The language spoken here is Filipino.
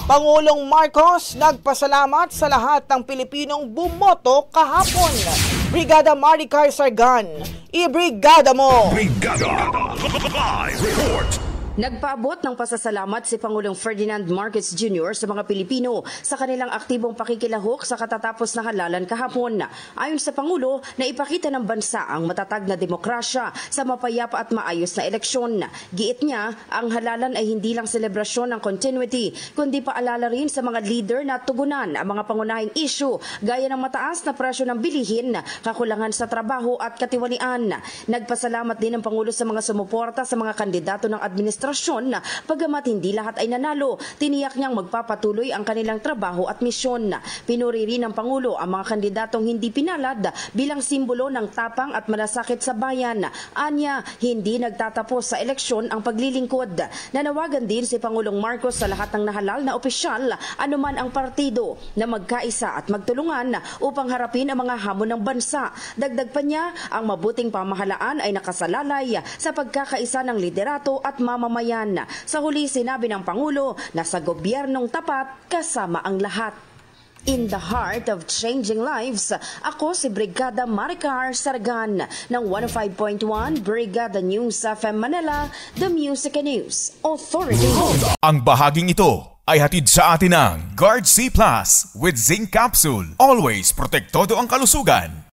Pangulong Marcos nagpasalamat sa lahat ng Pilipinong bumoto kahapon. Brigada Maricar Sargan, ibrigada mo! Brigada Live Report! Nagpaabot ng pasasalamat si Pangulong Ferdinand Marcos Jr. sa mga Pilipino sa kanilang aktibong pakikilahok sa katatapos na halalan kahapon. Ayon sa Pangulo, naipakita ng bansa ang matatag na demokrasya sa mapayapa at maayos na eleksyon. Giit niya, ang halalan ay hindi lang selebrasyon ng continuity, kundi paalala rin sa mga leader na tugunan ang mga pangunahing issue gaya ng mataas na presyo ng bilihin, kakulangan sa trabaho at katiwalian. Nagpasalamat din ang Pangulo sa mga sumuporta sa mga kandidato ng administrasyon. Pagamat hindi lahat ay nanalo, tiniyak niyang magpapatuloy ang kanilang trabaho at misyon. Pinuri rin ng Pangulo ang mga kandidatong hindi pinalad bilang simbolo ng tapang at malasakit sa bayan. Anya, hindi nagtatapos sa eleksyon ang paglilingkod. Nanawagan din si Pangulong Marcos sa lahat ng nahalal na opisyal, anuman ang partido, na magkaisa at magtulungan upang harapin ang mga hamon ng bansa. Dagdag pa niya, ang mabuting pamahalaan ay nakasalalay sa pagkakaisa ng liderato at mamamayan. Sa huli, sinabi ng Pangulo na sa gobyernong tapat kasama ang lahat. In the heart of changing lives, ako si Brigada Maricar Sargan ng 105.1 Brigada News FM Manila, The Music and News Authority. Ang bahaging ito ay hatid sa atin ng Guard C Plus with Zinc Capsule. Always protektado ang kalusugan.